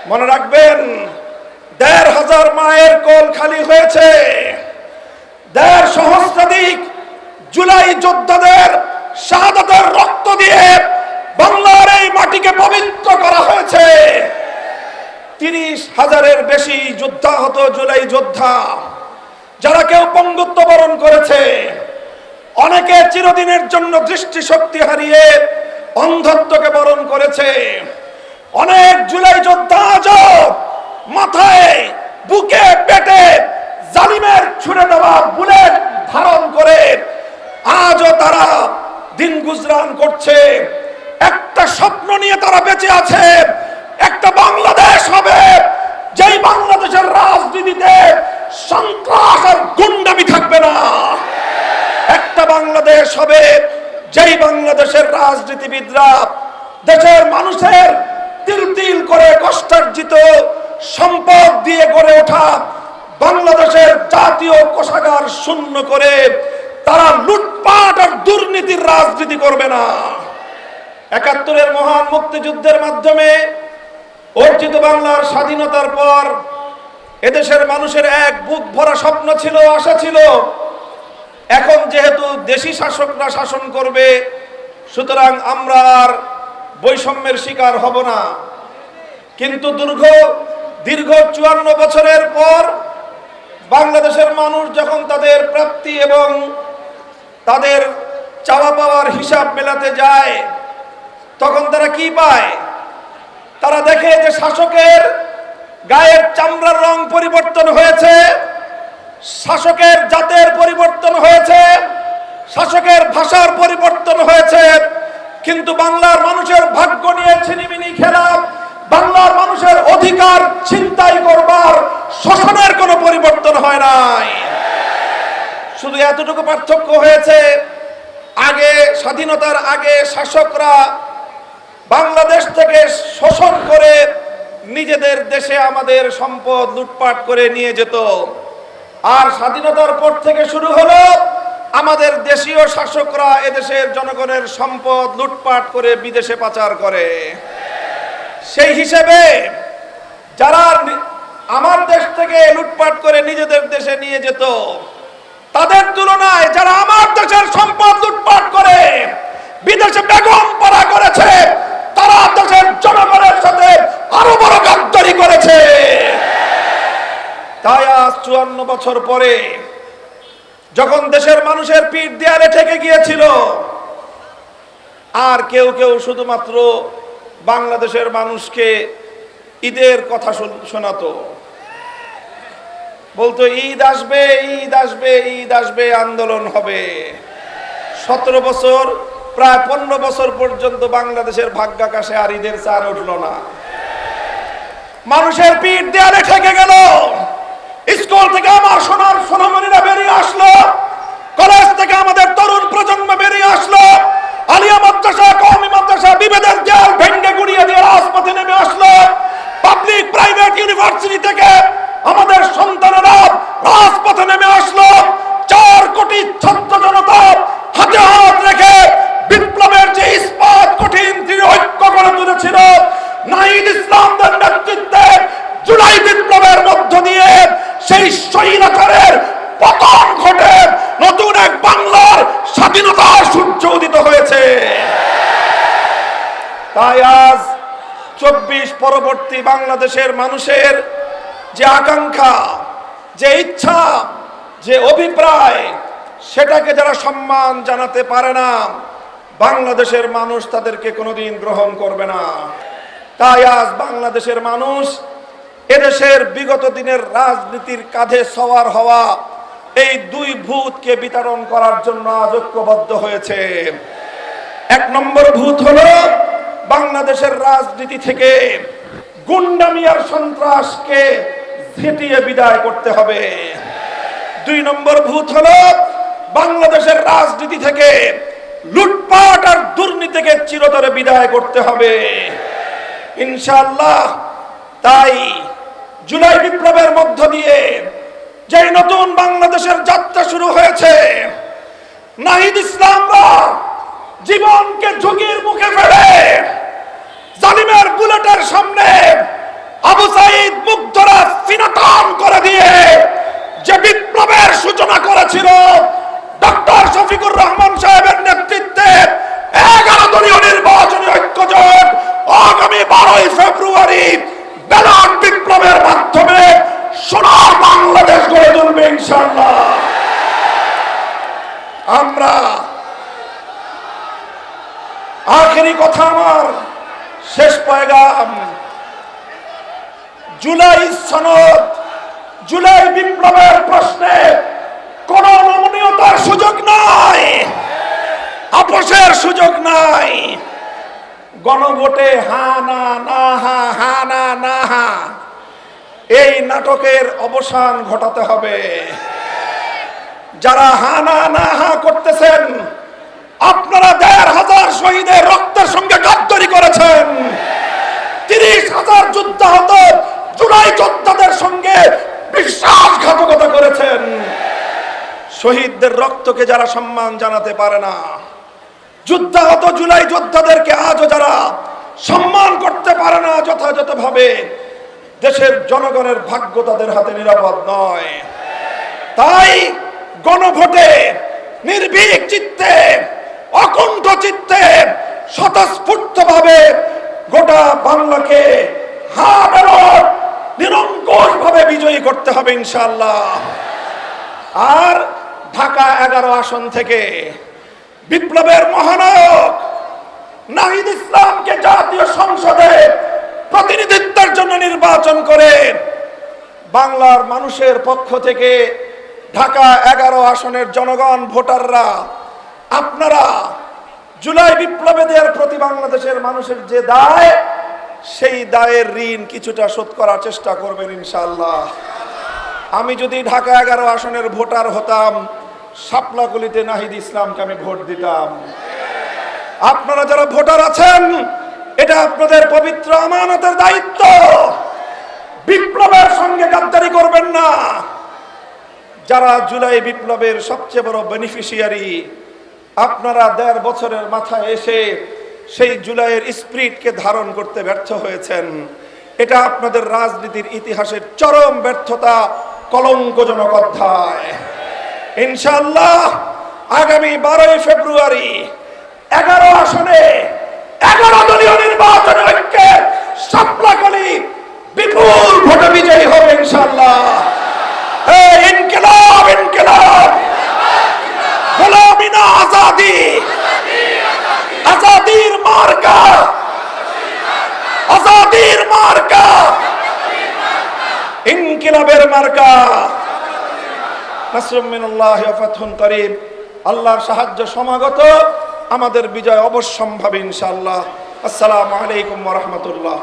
মনে রাখবেন, ১৫০০ মায়ের কোল খালি হয়েছে। ১৫০ সহস্রাধিক জুলাই যোদ্ধাদের শাহাদাতের রক্ত দিয়ে বাংলার এই মাটিকে পবিত্র করা হয়েছে। ৩০,০০০-এর বেশি যুদ্ধাহত জুলাই যোদ্ধা, যারা কেউ পঙ্গুত্ব বরণ করেছে, অনেকে চিরদিনের জন্য দৃষ্টিশক্তি হারিয়ে অন্ধত্বকে বরণ করেছে। অনেক জুলাই যোদ্ধা আজও মাথায়, বুকে, পেটে জালিমের ছুড়ে দেওয়া বুলেট ধারণ করে আজও তারা দিন গুজরান করছে। একটা স্বপ্ন নিয়ে তারা বেঁচে আছে, একটা বাংলাদেশ হবে যেই বাংলাদেশের রাজনীতিতে সন্ত্রাস আর গুন্ডামি থাকবে না। একটা বাংলাদেশ হবে যেই বাংলাদেশের রাজনীতিবিদরা দেশের মানুষের তিল তিল করে কষ্টার্জিত সম্পদ দিয়ে গড়ে ওঠা বাংলাদেশের জাতীয় কোষাগার শূন্য করে তারা লুটপাট আর দুর্নীতির রাজনীতি করবে না। ৭১-এর মহান মুক্তিযুদ্ধের মাধ্যমে অর্জিত বাংলার স্বাধীনতার পর এদেশের মানুষের এক বুক ভরা স্বপ্ন ছিল, আশা ছিল, এখন যেহেতু দেশি শাসকরা শাসন করবে, সুতরাং আমরা আর বৈষম্যের শিকার হব না। কিন্তু দীর্ঘ ৫৪ বছরের পর বাংলাদেশের মানুষ যখন তাদের প্রাপ্তি এবং তাদের চাওয়া পাওয়ার হিসাব মেলাতে যায়, তখন তারা কি পায়? তারা দেখে যে শাসকের গায়ের চামড়ার রং পরিবর্তন হয়েছে, শাসকের জাতের পরিবর্তন হয়েছে, শাসকের ভাষার পরিবর্তন হয়েছে, কিন্তু বাংলার মানুষের ভাগ্য নিয়ে ছিনিমিনি খেলা, বাংলার মানুষের অধিকার ছিনতাই করবার শোষণের কোনো পরিবর্তন হয় নাই। শুধু এতটুকু পার্থক্য হয়েছে, আগে স্বাধীনতার আগে শাসকরা বাংলাদেশ থেকে শোষণ করে নিজেদের দেশে আমাদের সম্পদ লুটপাট করে নিয়ে যেত, আর স্বাধীনতার পর থেকে শুরু হলো আমাদের দেশীয় শাসকরা এদেশের জনগণের সম্পদ লুটপাট করে বিদেশে পাচার করে। সেই হিসেবে যারা আমার দেশ থেকে লুটপাট করে নিজেদের দেশে নিয়ে যেত, তাদের তুলনায় যারা আমার দেশের সম্পদ লুটপাট করে বিদেশে বেগম পাড়া করেছে, তারা দেশের জনগণের সাথে আরো বড় গাদ্দারি করেছে। তাই আজ ৫৪ বছর পরে যখন দেশের মানুষের পিঠ দেয়ালে ঠেকে গিয়েছিল, আর কেউ কেউ শুধুমাত্র বাংলাদেশের মানুষকে ঈদের কথা শোনাতো, বলতো ঈদ আসবে, ঈদ আসবে, ঈদ আসবে, আন্দোলন হবে। ১৭ বছর, প্রায় ১৫ বছর পর্যন্ত বাংলাদেশের ভাগ্যাকাশে আর ঈদের চাঁদ উঠল না। মানুষের পিঠ দেয়ালে ঠেকে গেল। স্কুল থেকে আমার সোনামণিরা বেরিয়ে আসলো, কলেজ থেকে আমাদের তরুণ প্রজন্ম বেরিয়ে আসলো, আলিয়া মাদ্রাসা, কওমি মাদ্রাসা বিভেদের দেয়াল ভেঙে গুড়িয়ে দিয়ে রাজপথে নেমে আসলো। পাবলিক প্রাইভেট ইউনিভার্সিটি থেকে আমাদের সন্তানেরা রাজপথে নেমে আসলো। ৪ কোটি ছাত্র জনতা হাতে হাত রেখে বিপ্লবের যে ইস্পাত কঠিন দৃঢ় ঐক্য করে তুলেছিল, নাহিদ ইসলামদের নেতৃত্বে জুলাই বিপ্লবের মধ্য দিয়ে সেই স্বৈরাচারের পতন ঘটে নতুন এক বাংলার স্বাধীনতার সূর্য উদিত হয়েছে। তাই আজ ২৪ পরবর্তী বাংলাদেশের মানুষের যে আকাঙ্ক্ষা, যে ইচ্ছা, যে অভিপ্রায়, সেটাকে যারা সম্মান জানাতে পারে না, বাংলাদেশের মানুষ তাদেরকে কোনোদিন গ্রহণ করবে না। তাই আজ বাংলাদেশের মানুষ এদেশের বিগত দিনের রাজনীতির কাঁধে সওয়ার হওয়া এই ২ ভূতকে বিতাড়ন করার জন্য আজ ঐক্যবদ্ধ হয়েছে। ১ নম্বর ভূত হলো বাংলাদেশের রাজনীতি থেকে গুন্ডামি আর সন্ত্রাসকে ঝেঁটিয়ে বিদায় করতে হবে। ২ নম্বর ভূত হলো বাংলাদেশের রাজনীতি থেকে লুটপাট আর দুর্নীতিকে চিরতরে বিদায় করতে হবে ইনশাআল্লাহ। তাই জুলাই বিপ্লবের মধ্য দিয়ে যে নতুন বাংলাদেশের যাত্রা শুরু হয়েছে, নাহিদ ইসলামরা জীবনকে ঝুঁকির মুখে ফেলে জালিমের বুলেটের সামনে আখেরি কথা আমার, শেষ পয়গাম, জুলাই সনদ, জুলাই বিপ্লবের প্রশ্নে কোন নমনীয়তার সুযোগ নাই, আপোষের সুযোগ নাই। গণভোটে হা না না হা, হা না না হা, এই নাটকের অবসান ঘটাতে হবে। যারা হা না না হা করতেছেন, আপনারা ১৫০০ শহীদের রক্তের সঙ্গে গাদ্দারি করেছেন। ৩০,০০০ যুদ্ধাহত জুলাই যোদ্ধাদের সঙ্গে বিশ্বাসঘাতকতা করেছেন। শহীদদের রক্তকে যারা সম্মান জানাতে পারে না, যুদ্ধাহত জুলাই যোদ্ধাদেরকে আজও যারা সম্মান করতে পারে না যথাযথভাবে, দেশের জনগণের ভাগ্য তাদের হাতে নিরাপদ নয়। তাই গণভোটে নির্ভীক চিত্তে, অকুণ্ঠ চিত্তে, স্বতঃস্ফূর্তভাবে গোটা বাংলাকে নিরঙ্কুশ ভাবে বিজয়ী করতে হবে ইনশাআল্লাহ। আর ঢাকা ১১ আসন থেকে বিপ্লবের মহানায়ক নাহিদ ইসলামকে জাতীয় সংসদে প্রতিনিধিত্বের জন্য নির্বাচন করে বাংলার মানুষের পক্ষ থেকে ঢাকা ১১ আসনের জনগণ, ভোটাররা, আপনারা জুলাই বিপ্লবীদের প্রতি বাংলাদেশের মানুষের যে দায়, সেই দায়ের ঋণ কিছুটা শোধ করার চেষ্টা করবেন ইনশাআল্লাহ। আমি যদি ঢাকা ১১ আসনের ভোটার হতাম, শাপলাকলিতে নাহিদ ইসলামকে আমি ভোট দিতাম। আপনারা যারা ভোটার আছেন, এটা আপনাদের পবিত্র আমানতের দায়িত্ব। বিপ্লবের সঙ্গে গাদ্দারি করবেন না। যারা জুলাই বিপ্লবের সবচেয়ে বড় বেনিফিশিয়ারি, আপনারা ১.৫ বছরের মাথায় এসে সেই জুলাইয়ের স্পিরিটকে ধারণ করতে ব্যর্থ হয়েছেন। এটা আপনাদের রাজনীতির ইতিহাসের চরম ব্যর্থতা, কলঙ্কজনক অধ্যায়। ইনশাআল্লাহ আগামী ১২ই ফেব্রুয়ারি ১১ আসনে ১১ দলীয় নির্বাচন ঐক্যে শাপলাকলি বিপুল ভোটে বিজয়ী হবে ইনশাআল্লাহ। ইনকিলাব, ইনকিলাব, গোলামি না আজাদি, আজাদির মার্কা, আজাদির মার্কা, ইনকিলাবের মার্কা। নাসরুম মিনাল্লাহি ওয়া ফাতহুন করিব। আল্লাহর সাহায্য সমাগত, আমাদের বিজয় অবশ্যম্ভাবী ইনশাআল্লাহ। আসসালামু আলাইকুম ওয়া রাহমাতুল্লাহ।